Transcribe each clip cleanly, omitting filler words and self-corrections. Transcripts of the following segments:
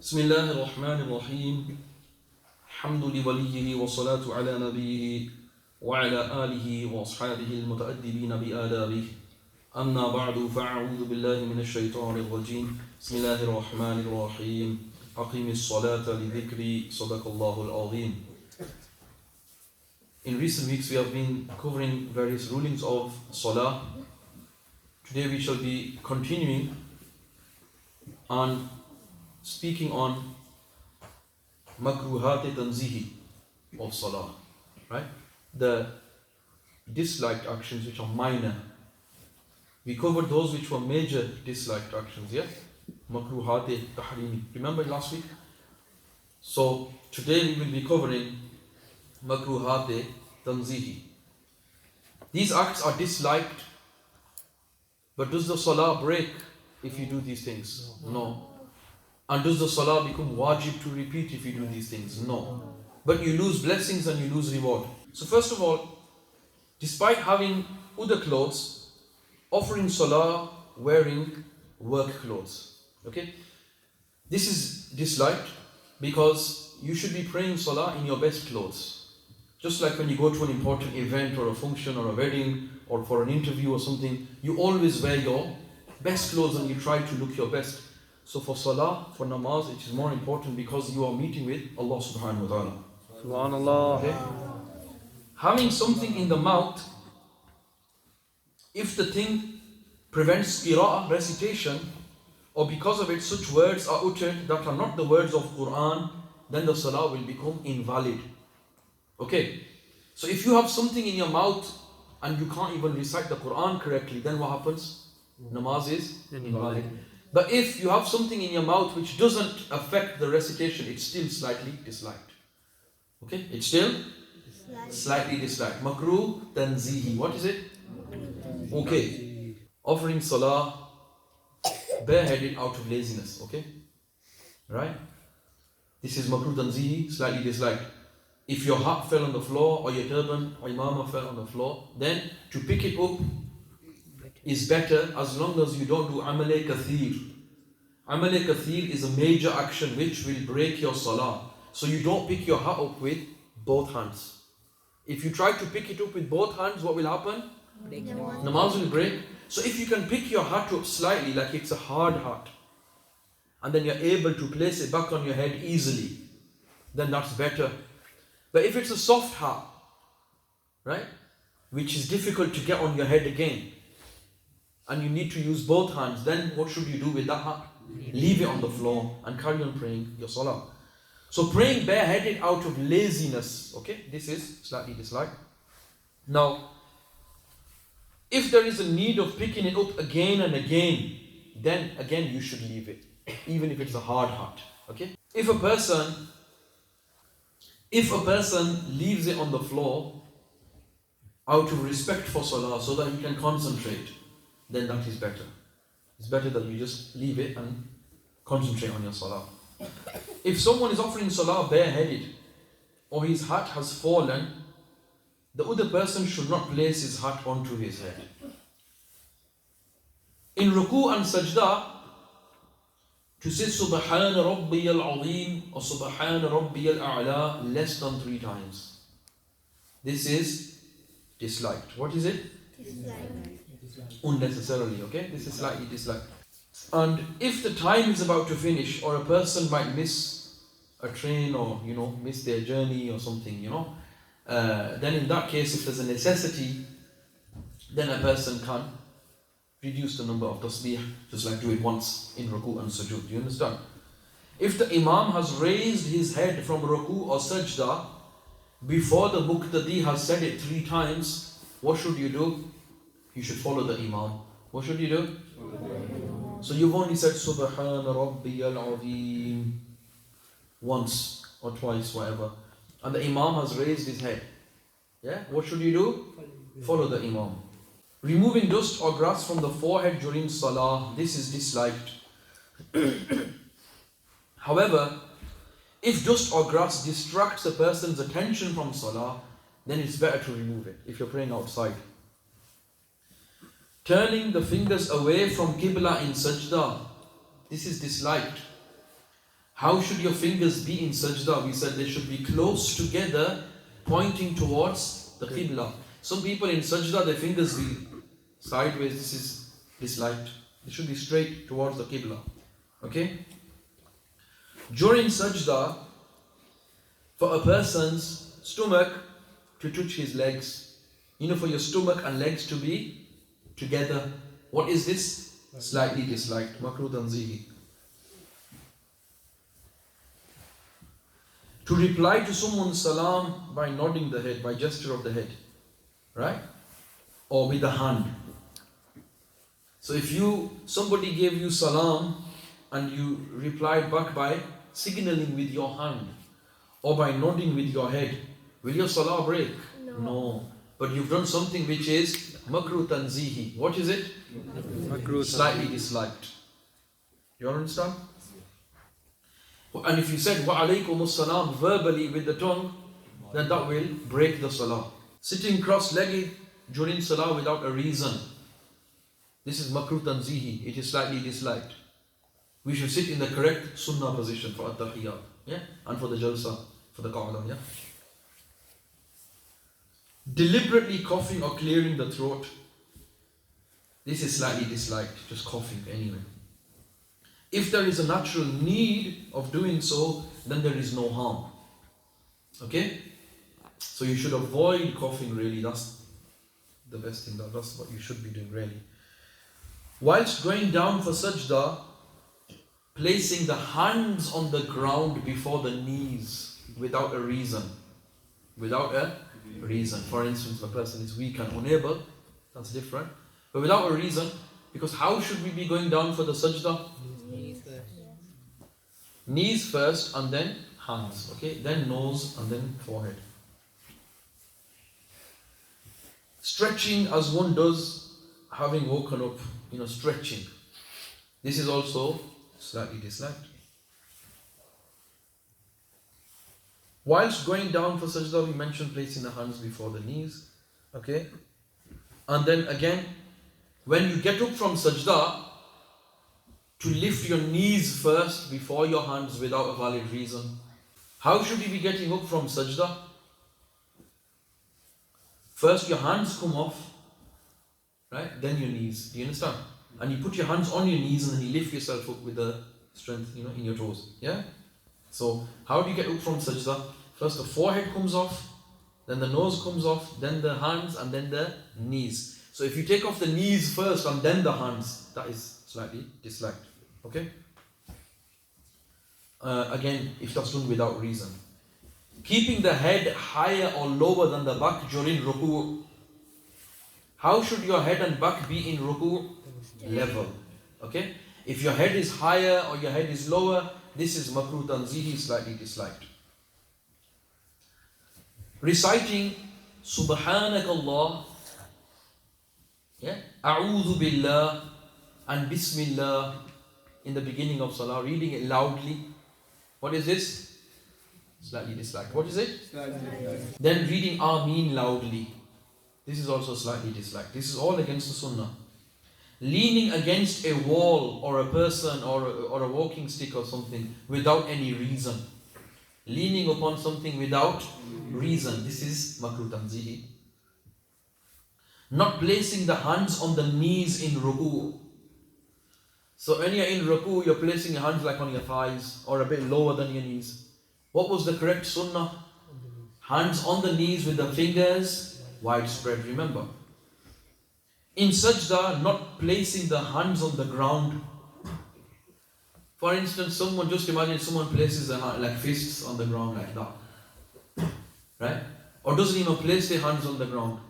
بسم الله الرحمن الرحيم الحمد لوليه والصلاة على نبيه وعلى آله وأصحابه المتأدبين بآدابه أما بعد فأعوذ بالله من الشيطان الرجيم بسم الله الرحمن الرحيم أقم الصلاة لذكري صدق الله العظيم. In recent weeks we have been covering various rulings of Salah. Today we shall be continuing on speaking on makruhat tanzihi of Salah, right? The disliked actions which are minor. We covered those which were major disliked actions, yeah? Makruhat tahrimi. Remember last week? So today we will be covering makruhat tanzihi. These acts are disliked, but does the Salah break if you do these things? No. And does the Salah become wajib to repeat if you do these things? No. But you lose blessings and you lose reward. So first of all, despite having other clothes, offering Salah wearing work clothes. Okay? This is disliked because you should be praying Salah in your best clothes. Just like when you go to an important event or a function or a wedding or for an interview or something, you always wear your best clothes and you try to look your best. So for Salah, for namaz, it is more important because you are meeting with Allah subhanahu wa ta'ala. Subhanallah. Okay? Having something in the mouth, if the thing prevents qira'ah, recitation, or because of it such words are uttered that are not the words of Quran, then the Salah will become invalid. Okay? So if you have something in your mouth and you can't even recite the Quran correctly, then what happens? Namaz is invalid. But if you have something in your mouth which doesn't affect the recitation, it's still slightly disliked. Okay? It's still slightly disliked. Makruh tanzihi. What is it? Okay. Offering Salah bareheaded out of laziness. Okay? Right? This is makruh tanzihi, slightly disliked. If your hat fell on the floor or your turban or imamah fell on the floor, then to pick it up is better as long as you don't do amale kathir. Amale kathir is a major action which will break your salah. So you don't pick your hat up with both hands. If you try to pick it up with both hands, what will happen? Namaz will break. So if you can pick your hat up slightly, like it's a hard hat, and then you're able to place it back on your head easily, then that's better. But if it's a soft hat, right, which is difficult to get on your head again, and you need to use both hands, then what should you do with that hat? Leave it on the floor and carry on praying your salah. So praying bareheaded out of laziness, okay, this is slightly disliked. Now, if there is a need of picking it up again and again, then again you should leave it, even if it's a hard hat, okay? If a person leaves it on the floor out of respect for salah so that he can concentrate, then that is better. It's better that you just leave it and concentrate on your salah. If someone is offering salah bareheaded or his hat has fallen, the other person should not place his hat onto his head. In ruku and sajda, to say Subhana Rabbiyal Azim or Subhana Rabbiyal A'la less than 3 times. This is disliked. What is it? Disliked. Unnecessarily, okay? This is slightly disliked. And if the time is about to finish, or a person might miss a train or, miss their journey or something, then in that case, if there's a necessity, then a person can reduce the number of tasbih, just like do it once in ruku and sujood. Do you understand? If the imam has raised his head from ruku or sajda before the muqtadi has said it 3 times, what should you do? You should follow the imam. What should you do? So you've only said Subhana Rabbiyal Azim once or twice, whatever, and the imam has raised his head. Yeah? What should you do? Follow the imam. Removing dust or grass from the forehead during salah, this is disliked. However, if dust or grass distracts a person's attention from salah, then it's better to remove it if you're praying outside. Turning the fingers away from Qibla in sajda, this is disliked. How should your fingers be in sajda? We said they should be close together, pointing towards the qibla. Some people in sajda, their fingers be sideways. This is disliked. They should be straight towards the qibla. Okay? During sajda, for a person's stomach to touch his legs, for your stomach and legs to be together. What is this? Slightly disliked. Makruh tanzihi. To reply to someone's salam by nodding the head, by gesture of the head, right? Or with the hand. So if somebody gave you salam and you replied back by signaling with your hand or by nodding with your head, will your salah break? No. But you've done something which is makruh tanzihi. What is it? Makruh. Slightly disliked. You understand? And if you said wa alaykum as-salam verbally with the tongue, then that will break the salah. Sitting cross-legged during salah without a reason. This is makruh tanzihi. It is slightly disliked. We should sit in the correct sunnah position for at-tahiyyat, and for the jalsa, for the qa'dah, Deliberately coughing or clearing the throat. This is slightly disliked, just coughing anyway. If there is a natural need of doing so, then there is no harm. Okay? So you should avoid coughing really. That's the best thing. That's what you should be doing really. Whilst going down for sajda, placing the hands on the ground before the knees without a reason. Without a reason. For instance, if a person is weak and unable, that's different. But without a reason, because how should we be going down for the sajda? Knees first and then hands. Okay? Then nose and then forehead. Stretching as one does having woken up, stretching. This is also slightly disliked. Whilst going down for sajda, we mentioned placing the hands before the knees. Okay? And then again, when you get up from sajda, to lift your knees first before your hands without a valid reason. How should you be getting up from sajda? First your hands come off, right? Then your knees. Do you understand? And you put your hands on your knees and then you lift yourself up with the strength, in your toes. Yeah? So how do you get up from sajda? First the forehead comes off, then the nose comes off, then the hands, and then the knees. So if you take off the knees first and then the hands, that is slightly disliked. Okay? Again, if that's done without reason. Keeping the head higher or lower than the back during ruku'. How should your head and back be in ruku'? Level. Okay? If your head is higher or your head is lower, this is makruh tanzihi, slightly disliked. Reciting Subhanakallah, A'udhu Billah, and Bismillah in the beginning of Salah, reading it loudly. What is this? Slightly disliked. What is it? Slightly disliked. Then reading Ameen loudly. This is also slightly disliked. This is all against the Sunnah. Leaning against a wall or a person or a walking stick or something without any reason. Leaning upon something without reason. This is makruh tanzihi. Not placing the hands on the knees in ruku'. So when you're in ruku', you're placing your hands like on your thighs or a bit lower than your knees. What was the correct sunnah? Hands on the knees with the fingers widespread, remember. In sajda, not placing the hands on the ground. For instance, just imagine someone places their hand, like fists on the ground like that. Right? Or doesn't even place their hands on the ground.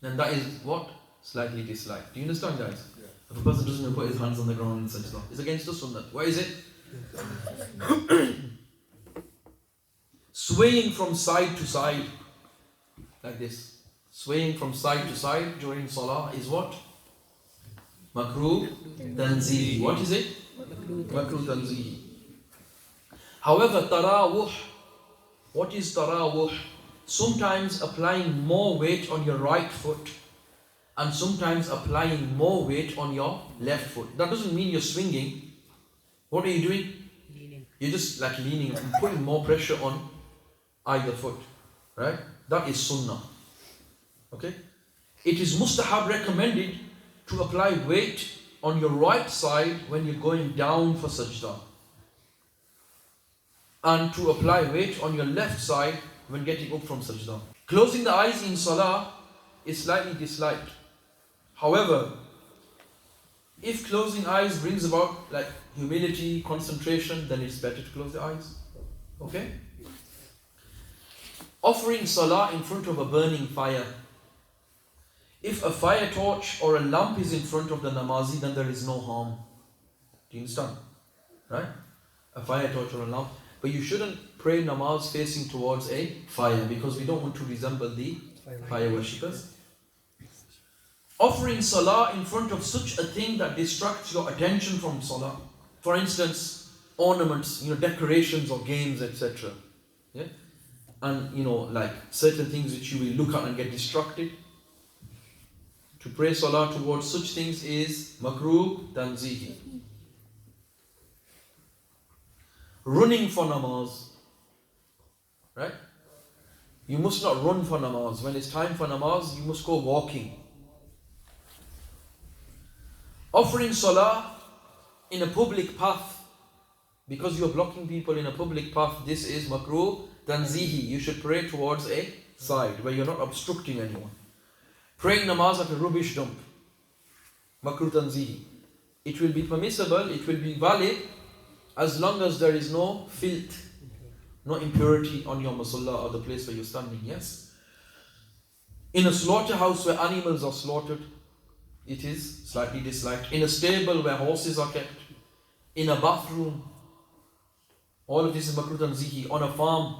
Then that is what? Slightly disliked. Do you understand, guys? Yeah. If a person doesn't even put his hands on the ground in sajda, it's against the sunnah. Why is it? Swaying from side to side, like this. Swaying from side to side during salah is what? Makruh tanzihi. What is it? Makruh tanzihi. However, tarawuh. What is tarawuh? Sometimes applying more weight on your right foot and sometimes applying more weight on your left foot. That doesn't mean you're swinging. What are you doing? You're just like leaning and putting more pressure on either foot. Right? That is sunnah. Okay? It is mustahab, recommended, to apply weight on your right side when you're going down for sajda. And to apply weight on your left side when getting up from sajda. Closing the eyes in salah is slightly disliked. However, if closing eyes brings about like humility, concentration, then it's better to close the eyes. Okay? Offering salah in front of a burning fire. If a fire torch or a lamp is in front of the namazi, then there is no harm. Do you understand? Right? A fire torch or a lamp. But you shouldn't pray namaz facing towards a fire, because we don't want to resemble the fire worshippers. Offering salah in front of such a thing that distracts your attention from salah. For instance, ornaments, decorations or games, etc. Yeah? And like certain things which you will look at and get distracted. To pray salah towards such things is makruh tanzihi. Running for namaz. Right? You must not run for namaz. When it's time for namaz, you must go walking. Offering salah in a public path, because you're blocking people in a public path, this is makruh tanzihi. You should pray towards a side where you're not obstructing anyone. Praying namaz at a rubbish dump, makruh tanzihi. It will be permissible, it will be valid, as long as there is no filth, no impurity on your musalla or the place where you're standing. Yes? In a slaughterhouse where animals are slaughtered, it is slightly disliked. In a stable where horses are kept, in a bathroom, all of this is makruh tanzihi. On a farm,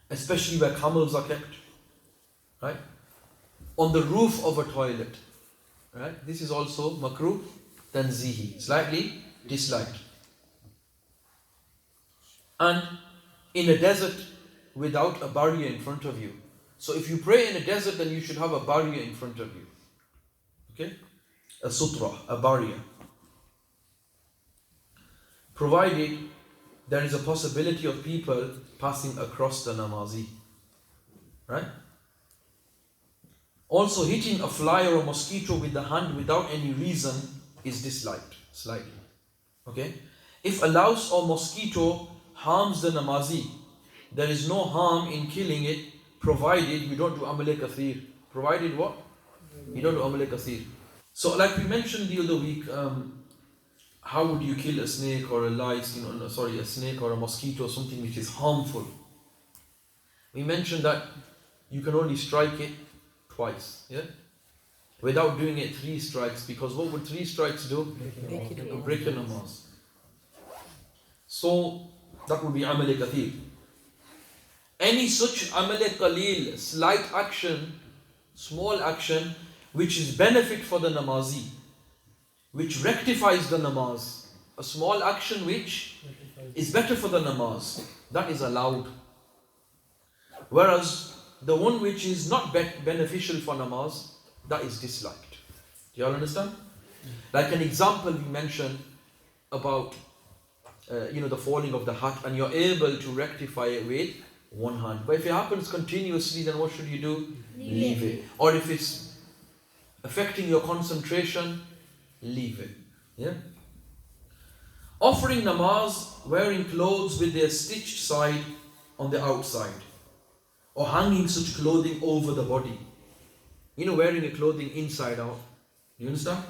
especially where camels are kept, right? On the roof of a toilet, right? This is also makruh tanzihi, slightly disliked. And in a desert without a barrier in front of you. So if you pray in a desert, then you should have a barrier in front of you. Okay? A sutra, a barrier. Provided there is a possibility of people passing across the namazi. Right? Also, hitting a fly or a mosquito with the hand without any reason is disliked, slightly. Okay? If a louse or mosquito harms the namazi, there is no harm in killing it, provided you don't do amal kathir. Provided what? You don't do amal kathir. So like we mentioned the other week, how would you kill a snake or a lice, a snake or a mosquito, something which is harmful? We mentioned that you can only strike it twice, yeah? Without doing it 3 strikes, because what would 3 strikes do? Break your namaz. So that would be amal kathir. Any such amal qaleel, slight action, small action, which is benefit for the namazi, which rectifies the namaz, a small action which is better for the namaz, that is allowed. Whereas the one which is not beneficial for namaz, that is disliked. Do you all understand? Like an example we mentioned about the falling of the hat, and you're able to rectify it with one hand. But if it happens continuously, then what should you do? Leave it. Or if it's affecting your concentration, leave it. Yeah? Offering namaz, wearing clothes with their stitched side on the outside, or hanging such clothing over the body. Wearing a clothing inside out. Do you understand?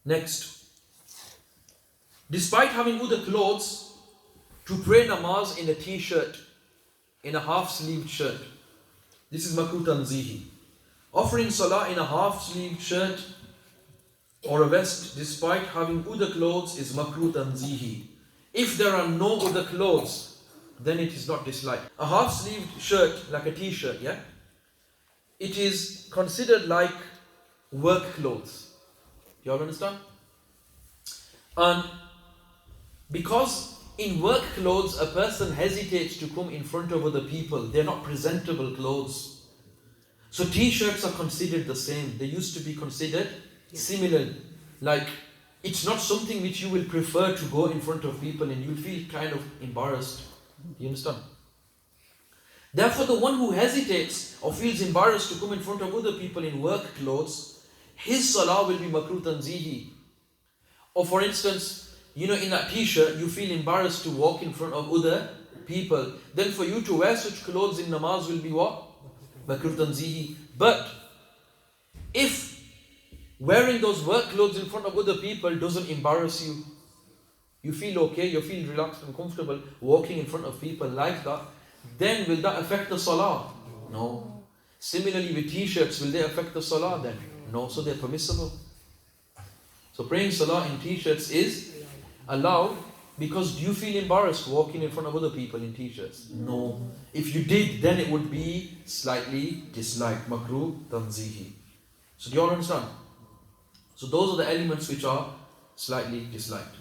Next. Despite having other clothes, to pray namaz in a t-shirt, in a half-sleeved shirt, this is makruh tanzihi. Offering salah in a half-sleeved shirt or a vest, despite having other clothes, is makruh tanzihi. If there are no other clothes, then it is not disliked. A half-sleeved shirt, like a t-shirt, yeah? It is considered like work clothes. You all understand? And because in work clothes, a person hesitates to come in front of other people. They're not presentable clothes. So t-shirts are considered the same. They used to be considered similar, like it's not something which you will prefer to go in front of people and you'll feel kind of embarrassed. You understand? Therefore, the one who hesitates or feels embarrassed to come in front of other people in work clothes, his salah will be makruh tanzihi. Or for instance, in that t-shirt, you feel embarrassed to walk in front of other people. Then for you to wear such clothes in namaz will be what? Makruh tanzihi. But if wearing those work clothes in front of other people doesn't embarrass you, you feel okay, you feel relaxed and comfortable walking in front of people like that, then will that affect the salah? No. Similarly with t-shirts, will they affect the salah then? No, so they're permissible. So praying salah in t-shirts is allowed, because do you feel embarrassed walking in front of other people in t-shirts? No. If you did, then it would be slightly disliked, makruh tanzihi. So do you all understand? So those are the elements which are slightly disliked.